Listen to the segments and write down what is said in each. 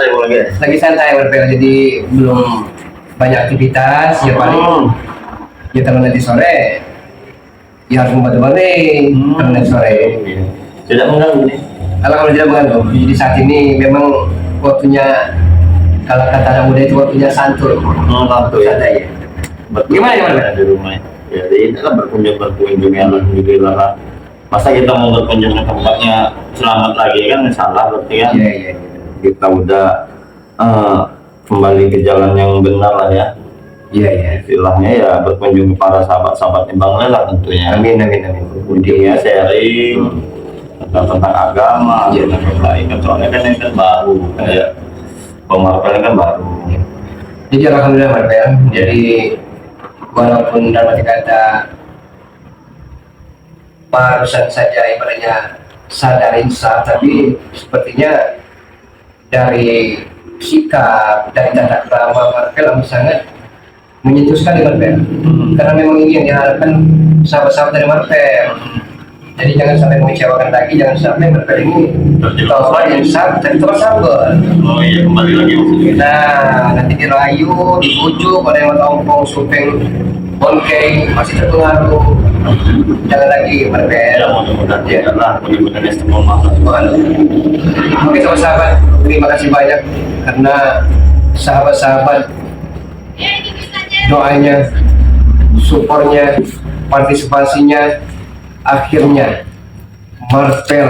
santai lagi. Lagi santai Marvel, jadi belum banyak aktivitas. Ya paling ya kalau nanti sore ya harus membantu balik kalau nanti sore. Tidak mengganggu nih. Kalau tidak mengganggu. Jadi saat ini memang waktunya, kalau kata anak muda itu waktunya santur. Santur ya. Santai ya. Gimana ya Marvel? Di rumah ya, jadi kita berkunjung ya, alhamdulillah. Masa kita mau berkunjung ke tempatnya selamat lagi kan salah berarti kan. Iya. Kita udah kembali ke jalan yang benar lah ya. Iya. Istilahnya ya berkunjung kepada sahabat-sahabatnya Bang Lela tentunya. Amin. Kunjungnya sharing tentang agama, tentang kebaikan. Soalnya kan ini kan baru kayak Marvel kan baru. Jadi alhamdulillah Marvel. Jadi walaupun dalam kata barusan saja ibaratnya sadar insaf, tapi sepertinya dari sikap, dari tata krama Marvel sangat menyentuh sekali Marvel. Karena memang ini yang diharapkan sahabat-sahabat dari Marvel. Jadi jangan sampai mengecewakan lagi, jangan sampai Marvel ini taubat insaf dan terus sabar. Oh iya, kembali lagi maksudnya. Nah, nanti dirayu, dibujuk oleh ompong supeng bonkeng masih terpengaruh. Jangan lagi Marvel. Ya mudah-mudahan ya lah, mudah-mudahan istiqomah. Oke sahabat-sahabat, terima kasih banyak karena sahabat-sahabat doanya, supportnya, partisipasinya, akhirnya Marvel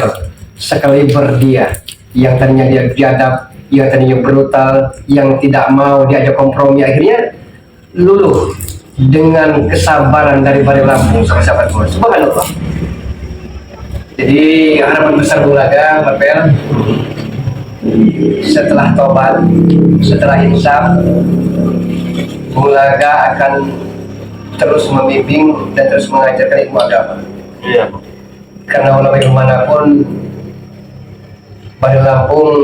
sekaliber dia yang tadinya dia biadab, yang tadinya brutal, yang tidak mau diajak kompromi, akhirnya luluh dengan kesabaran dari Bari Lampung sahabat semua. Subhanallah. Jadi harapan besar Bulaga Marvel setelah tobat, setelah insaf, Bulaga akan terus membimbing dan terus mengajarkan ilmu agama. Iya. Karena walau bagaimanapun Bari Lampung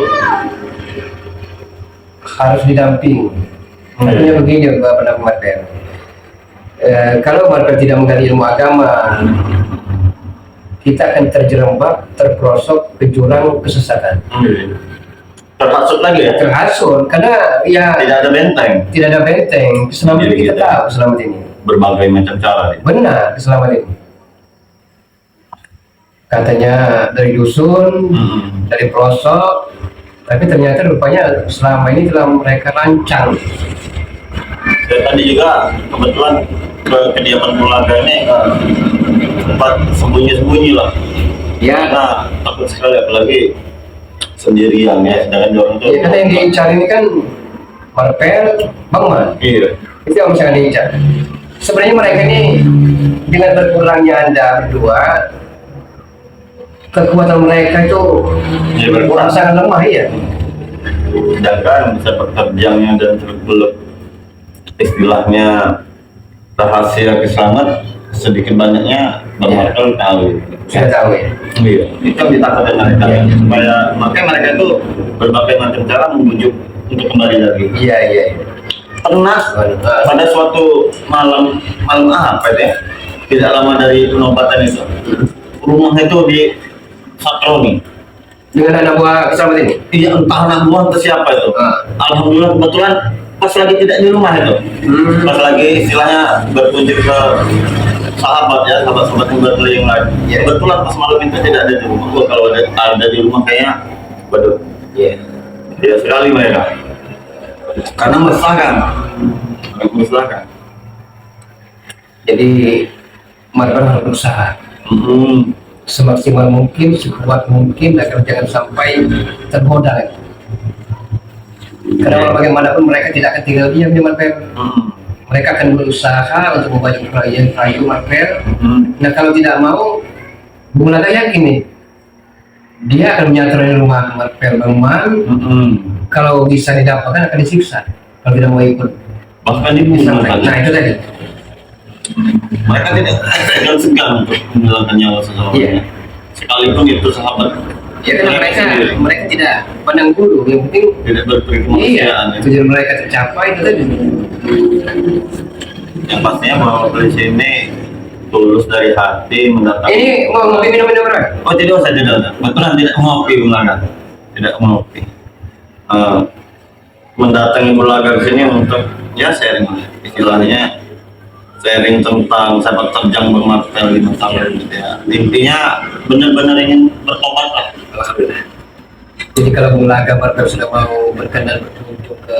harus didamping. Makanya begini Bapak Marvel. Kalau Marvel tidak menggali ilmu agama, kita akan terjerembab, terperosok ke jurang kesesatan. Terhasut lagi ya? Terhasut, karena ya tidak ada benteng. Tidak ada benteng. Keselamatan kita tahu selamat ini. Berbagai macam cara. Benar, keselamatan ini. Katanya dari dusun, dari pelosok, tapi ternyata rupanya selama ini telah mereka rancang. Saya tadi juga kebetulan ke kediaman Bulaga ini tempat sembunyi-sembunyi lah. Ya. Nah, takut sekali apalagi sendirian ya, sedangkan orang itu. Ya, karena yang diincar ini kan Marvel, Bang Man. Iya. Itu yang misalnya diincar. Sebenarnya mereka ini dengan berkurangnya Anda berdua, kekuatan mereka itu ya, berkurang. Sangat lemah ya. Sedangkan sepak terjangnya dan belum istilahnya rahasia keselamat sedikit banyaknya Bang Marvel tahu. Sudah tahu ya. Iya, itu ditakutkan mereka supaya makanya mereka itu berbagai macam cara membujuk untuk kembali lagi. Iya. Pernah pada suatu malam apa itu ya, tidak lama dari penobatan itu, rumah itu di Satroni dengan anak buah keselamat ini. Iya, entah anak buah atau siapa itu. Alhamdulillah kebetulan pas lagi tidak di rumah itu, pas lagi istilahnya berkunjung ke sahabat ya, sahabat-sahabat yang berkeliling lagi. Kebetulan pas malam itu tidak ada di rumah. Kalau ada di rumah kayaknya, waduh, dia sekali mereka. Karena mesahkan. Jadi Marvel harus berusaha semaksimal mungkin, sekuat mungkin agar jangan sampai tergoda lagi. Karena bagaimanapun mereka tidak akan tinggal diam di Marvel. Mereka akan berusaha untuk membantu rayu Marvel. Nah kalau tidak mau, Bulaga yakin nih, dia akan menyatakan rumah Marvel Bang Man. Kalau bisa didapatkan akan disiksa kalau tidak mau ikut. Bahkan dibunuh. Nah itu tadi. Mereka tidak segan untuk menghilangkan nyawa seseorang. Sekalipun itu sahabat. Ya karena mereka tidak pandang bulu, yang penting tidak berpikir kemanusiaan. Tujuan mereka tercapai itu tadi. Yang pastinya bahwa polisi ini tulus dari hati mendatangkan. Ini mau ngopi minum berapa? Oh tidak usah, tidak. Betulan tidak ngopi Bulaga, tidak ngopi. mendatangi Bulaga ke sini untuk ya sharing, istilahnya sharing tentang sepak terjang Bang Marvel 5 tahun gitu ya. Intinya benar-benar ingin bertobat lah. Alhamdulillah. Jadi kalau Bulaga Marvel sudah mau berkenan berkunjung ke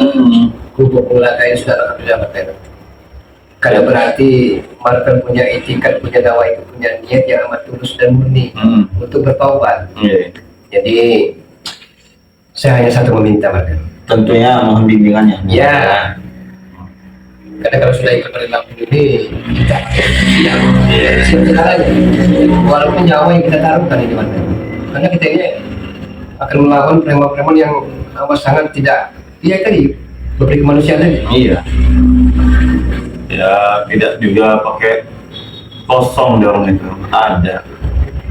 kubu Bulaga ini sudah alhamdulillah Marvel. Karena berarti Marvel punya etikat, punya dakwah itu, punya niat yang amat tulus dan murni untuk bertobat. Jadi saya hanya satu meminta Marvel. Tentunya mohon bimbingannya. Ya. Karena kalau sudah ikut perilaku ini kita siap segalanya. Walaupun nyawa yang kita taruhkan ini Marvel. Karena kita ini akan melawan preman-preman yang amat sangat tidak, ya tadi beri kemanusiaan tadi. Iya. Ya tidak juga pakai kosong dia orang itu, ada.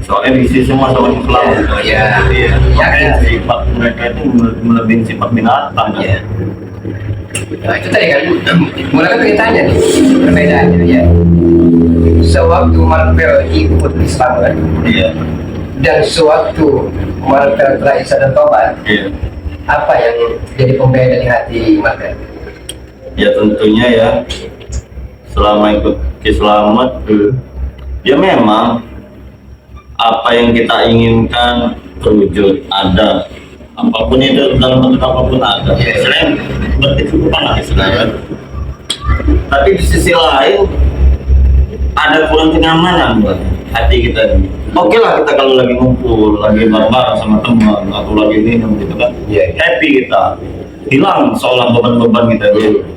Soalnya isi semua sama Islam. Iya. Iya. Makanya sifat mereka itu melebihi sifat binatang. Iya. Nah itu tadi kan, mulai kan tanya nih perbedaannya ya. Sewaktu Marvel ikut Islam kan, Iya. dan sewaktu Marvel telah Isa dan tobat, Iya. apa yang jadi pembeda di hati Marvel? Ya tentunya ya, selama ikut Islamat, ya memang apa yang kita inginkan terwujud, ada. Apapun itu, dalam bentuk apapun ada. Selain berkecukupan lah istilahnya. Tapi di sisi lain ada kurang kenyamanan buat hati kita ini. Oke lah kita kalau lagi ngumpul, lagi bareng-bareng sama teman atau lagi minum gitu kan, happy kita, hilang seolah beban-beban kita.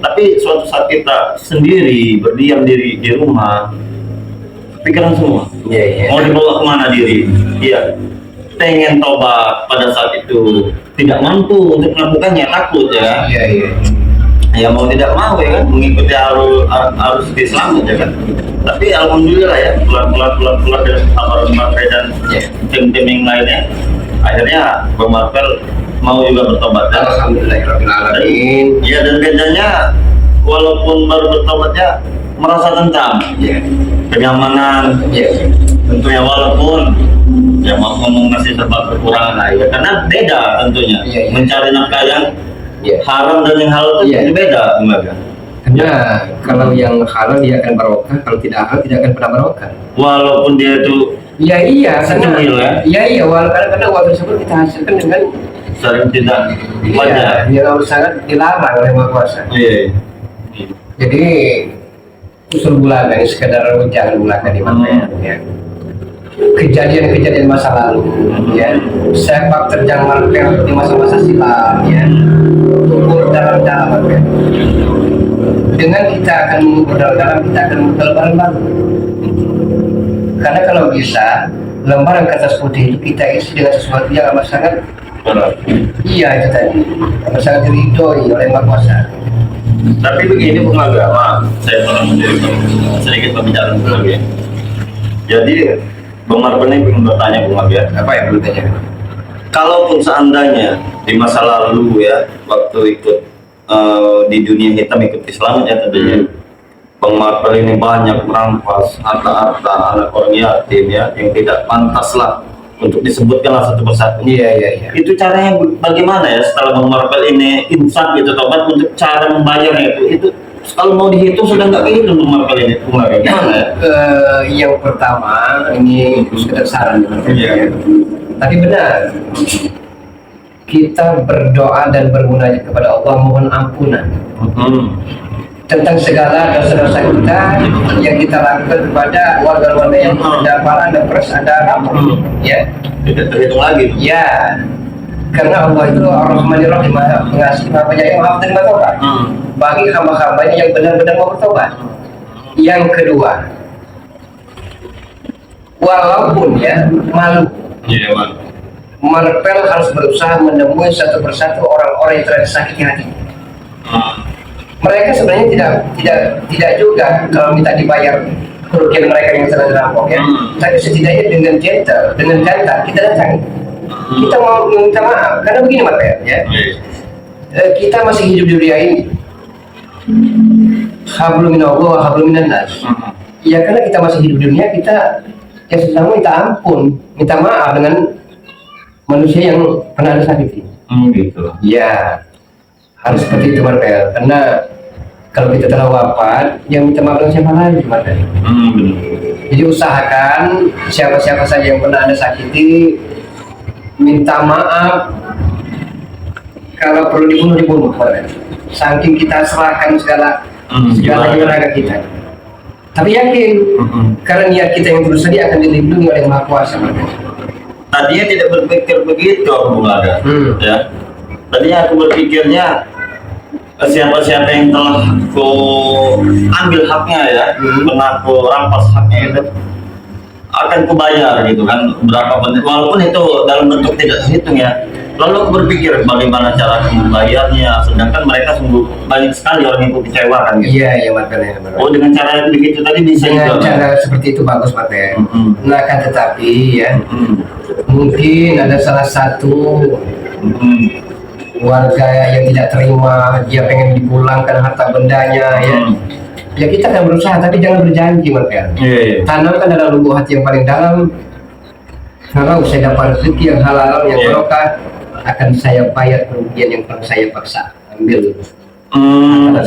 Tapi suatu saat kita sendiri berdiam diri di rumah, pikiran semua mau dibawa kemana diri. Iya, pengen tobat pada saat itu tidak mampu untuk melakukannya, takut ya. Ya mau tidak mau ya kan, mengikuti arus Islam ya kan. Tapi alhamdulillah ya, pelan-pelan dari Abang Marvel dan tim-tim yang lainnya, akhirnya Bang Marvel mau juga bertobat ya. Alhamdulillahirrahmanirrahim. Iya, dan bedanya walaupun baru bertobatnya merasa tentram, kenyamanan, tentunya walaupun ya mau ngomong masih serba kekurangan lah ya, karena beda tentunya mencari nafkah yang haram dan yang halal itu beda enggak kan? Karena kalau yang halal dia akan barokah, kalau tidak halal tidak akan pernah barokah. Walaupun dia itu Iya, secemil ya, walaupun karena uang tersebut kita hasilkan dengan sering tidak wajar. Dia harus sangat dilarang oleh Maha Kuasa. Jadi usul Bulaga ini sekedar ujangan Bulaga di mana ya. Kejadian-kejadian masa lalu ya, sepak terjang Marvel di masa-masa silam ya, kubur dalam-dalam ya. Dengan kita akan mengubur dalam-dalam, kita akan mengubur bareng-bareng. Karena kalau bisa lembaran kertas putih itu kita isi dengan sesuatu yang amat sangat iya itu tadi, amat sangat diridhoi oleh Maha Kuasa. Tapi begini Bung Agama, saya pernah menjadi sedikit pembicaraan lagi. Jadi Bang Marvel ini ingin bertanya Bung Agama, Apa yang perlu tanya? kalaupun seandainya di masa lalu ya, waktu ikut di dunia hitam ikut Islam ya tentunya, Bang Marvel ini banyak merampas harta-harta anak orang yatim ya, yang tidak pantas lah untuk disebutkan lah satu persatu. Iya. Itu caranya bagaimana ya setelah Bang Marvel ini insaf gitu tobat, untuk cara membayarnya itu kalau mau dihitung sudah nggak kehitung Bang Marvel ini gimana ya? Yang pertama ini sekedar saran ya. Tapi benar, kita berdoa dan bermunajat kepada Allah mohon ampunan tentang segala dosa-dosa kita yang kita lakukan kepada warga-warga yang ada parah dan ada rapuh ya. Tidak terhitung lagi. Ya, karena Allah itu Ar-Rahmanir Rahim, pengasih Maha Penyayang, Maha menerima tobat bagi hamba-hambanya yang benar-benar mau bertobat. Yang kedua, walaupun ya malu, Marvel harus berusaha menemui satu persatu orang-orang yang telah disakiti hati. Mereka sebenarnya tidak juga kalau minta dibayar kerugian mereka yang telah dirampok ya. Tapi setidaknya dengan gentle, dengan jantan kita datangi. Kita mau minta maaf karena begini Marvel ya. Kita masih hidup di dunia ini. Hablum minallah wa hablum minan nas. Ya karena kita masih hidup di dunia, kita ya sedang minta ampun, minta maaf dengan manusia yang pernah disakiti. Gitu. Ya, Harus seperti itu Marvel, karena kalau kita telah wafat, yang minta maaf dengan siapa lagi Marvel? Benar. Jadi usahakan siapa-siapa saja yang pernah Anda sakiti, minta maaf. Kalau perlu dibunuh Marvel. Saking kita serahkan segala tenaga kita. Tapi yakin, karena niat kita yang tulus tadi akan dilindungi oleh Maha Kuasa Marvel. Tadinya tidak berpikir begitu Bung Laga, ya. Tadinya aku berpikirnya siapa-siapa yang telah ku ambil haknya ya, pernah ku rampas haknya itu akan kubayar gitu kan, berapa penting, walaupun itu dalam bentuk tidak terhitung ya. Lalu aku berpikir bagaimana cara membayarnya, sedangkan mereka sungguh banyak sekali orang yang ku kecewakan gitu. Iya Marvel. Oh, dengan cara begitu tadi bisa Dengan juga, cara seperti itu bagus Marvel. Nah kan tetapi ya, Mm-mm. mungkin ada salah satu warga yang tidak terima, dia pengen dipulangkan harta bendanya ya. Ya kita akan berusaha, tapi jangan berjanji Marvel. Iya. Tanamkan dalam lubuk hati yang paling dalam, kalau saya dapat rezeki yang halal, yang barokah, akan saya bayar kerugian yang pernah saya paksa ambil. Nah,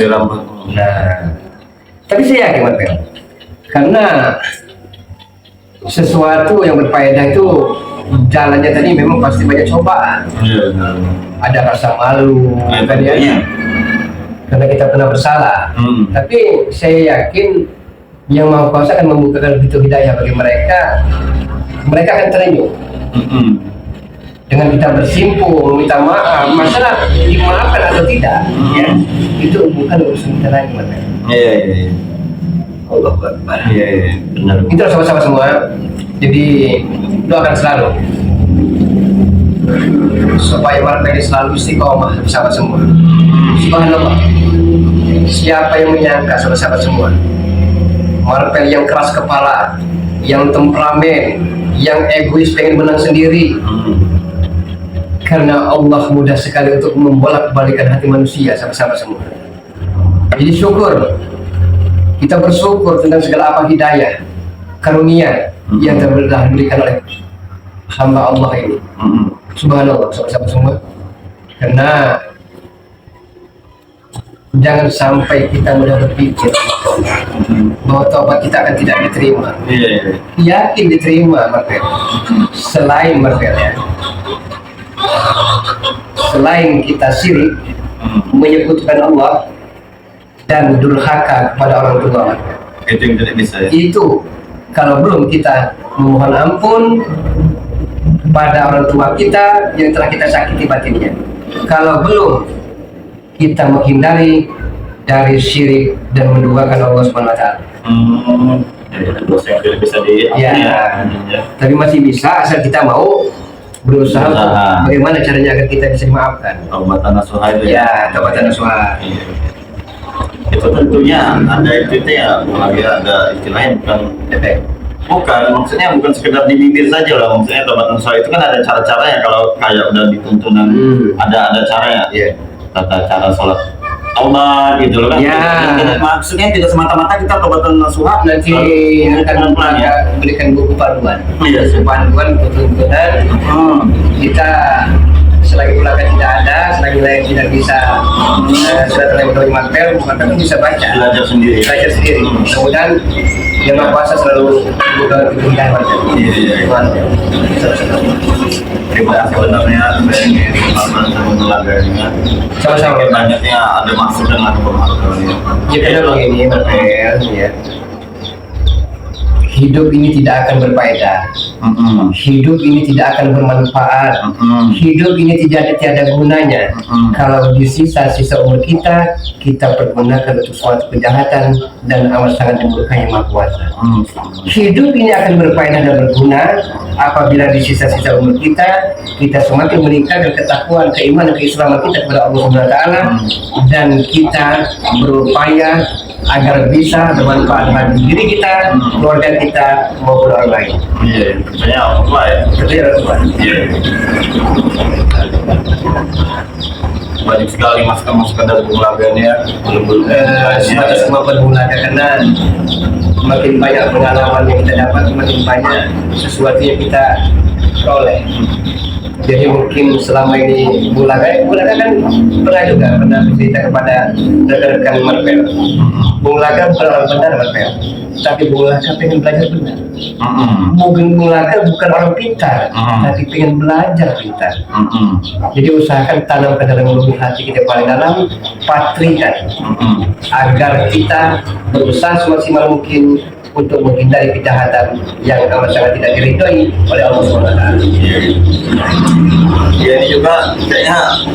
tapi saya yakin Marvel, karena sesuatu yang berfaedah itu jalannya tadi memang pasti banyak cobaan. Ada rasa malu kan ya, karena kita pernah bersalah. Tapi saya yakin yang Maha Kuasa akan membukakan pintu hidayah bagi mereka. Mereka akan terenyuh dengan kita bersimpuh meminta maaf. Masalah dimaafkan atau tidak ya, itu bukan urusan kita lagi Marvel. Iya. Allah Akbar. Iya, benar. Itu sama-sama semua. Jadi doakan selalu supaya Marvel ini selalu istiqomah bersama semua. Subhanallah. Siapa yang menyangka sahabat-sahabat semua, Marvel yang keras kepala, yang temperamen, yang egois pengen menang sendiri. Karena Allah mudah sekali untuk membolak-balikan hati manusia sahabat-sahabat semua. Jadi syukur, kita bersyukur tentang segala apa hidayah, karunia yang telah diberikan oleh hamba Allah ini. Subhanallah sahabat-sahabat semua. Karena jangan sampai kita mudah berpikir bahwa taubat kita akan tidak diterima. Yakin diterima Marvel. Selain Marvel ya, selain kita syirik, menyebutkan Allah dan durhaka kepada orang tua, Itu yang tidak bisa ya. itu kalau belum kita memohon ampun kepada orang tua kita yang telah kita sakiti batinnya, kalau belum kita menghindari dari syirik dan menduakan Allah Subhanahu wa taala. Dosa yang tidak bisa di Ya, tapi masih bisa asal kita mau berusaha untuk bagaimana caranya agar kita bisa dimaafkan. Taubatan nasuha itu Ya, taubatan nasuha. Itu tentunya ada itu ya, lagi ada istilahnya bukan maksudnya bukan sekedar di bibir saja lah, maksudnya taubatan nasuha itu kan ada cara-caranya. Kalau kayak udah dituntunan ada caranya, tata cara sholat taubat gitu loh kan. Maksudnya tidak semata-mata kita taubatan nasuha Nanti akan berikan buku panduan. Panduan tuntunan kita selagi ulangnya tidak ada, selagi lain tidak bisa sudah terlalu Marvel, maka bisa baca, belajar sendiri. Mudah-mudahan yang Maha Kuasa selalu membuka pintu hidayah Marvel. Terima kasih sebenarnya Sama-sama. banyaknya ada maksud dengan pemahaman. Ya karena begini Marvel ya. Hidup ini tidak akan berfaedah. Hidup ini tidak akan bermanfaat. Hidup ini tiada gunanya kalau di sisa-sisa umur kita pergunakan untuk suatu kejahatan dan amat sangat dimurkai Maha Kuasa. Hidup ini akan berfaedah dan berguna apabila di sisa-sisa umur kita semakin meningkatkan ketakwaan, keimanan, keislaman kita kepada Allah Subhanahu wa taala, dan kita berupaya agar bisa bermanfaat bagi diri kita, keluarga kita, maupun orang lain. Iya, tentunya Allah ya. Tentunya Allah. Iya. Banyak sekali masukan-masukan dari pengulagannya. Sebatas kemampuan mengulaga, karena makin banyak pengalaman yang kita dapat, makin banyak sesuatu yang kita peroleh. Jadi mungkin selama ini Bulaga kan pernah bercerita kepada rekan-rekan Marvel. Bulaga bukan orang benar Marvel, tapi Bulaga pengen belajar benar. Bulaga bukan orang pintar, tapi pengen belajar pintar. Jadi usahakan tanam ke dalam lubuk hati kita paling dalam, patrikan, agar kita berusaha semaksimal mungkin untuk menghindari kejahatan yang amat sangat tidak diridhoi oleh Allah SWT. Ya ini juga kayaknya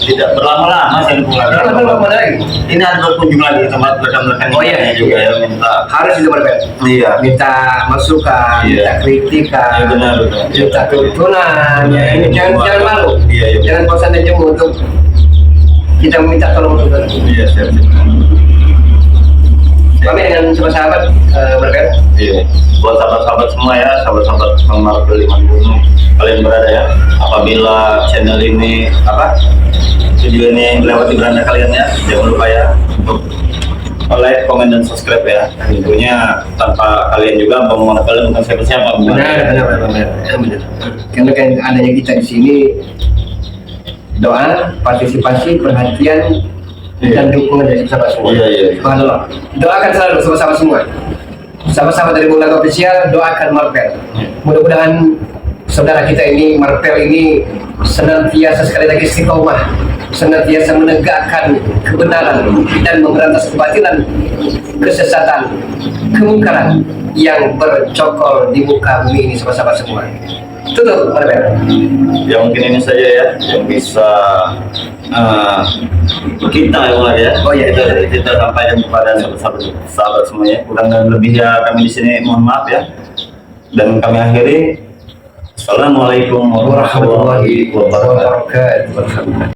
tidak berlama-lama saya Lama lagi. Ini ada berkunjung lagi tempat rekan-rekan Iya juga ya minta harus itu berbeda. iya Minta masukan, minta kritikan, iya benar minta tuntunan. Ya, ini jangan malu, iya. jangan bosan dan jemu untuk kita meminta tolong juga. Iya siap. Kami dengan semua sahabat berbeda. Iya, buat sahabat-sahabat semua ya, sahabat-sahabat Marvel 50 kalian berada ya. Apabila channel ini video ini lewat di beranda kalian ya, jangan lupa ya untuk like, komen dan subscribe ya. Tentunya tanpa kalian juga Bang Marvel bukan siapa-siapa. Benar. Karena kan adanya kita di sini, doa, partisipasi, perhatian, dan dukungan dari sahabat semua. Iya. Subhanallah. Doakan selalu sama-sama semua. Sama-sama dari Bulaga Official, doakan Marvel. Mudah-mudahan saudara kita ini, Marvel ini senantiasa sekali lagi istiqomah, senantiasa menegakkan kebenaran dan memberantas kebatilan, kesesatan, kemungkaran yang bercokol di muka bumi ini sama-sama semua. Tutup Marvel. Ya mungkin ini saja ya yang bisa kita ya. Oh iya. Kita sampaikan kepada sahabat semuanya. Kurang dan lebih ya kami di sini mohon maaf ya. Dan kami akhiri. Assalamualaikum warahmatullahi wabarakatuh.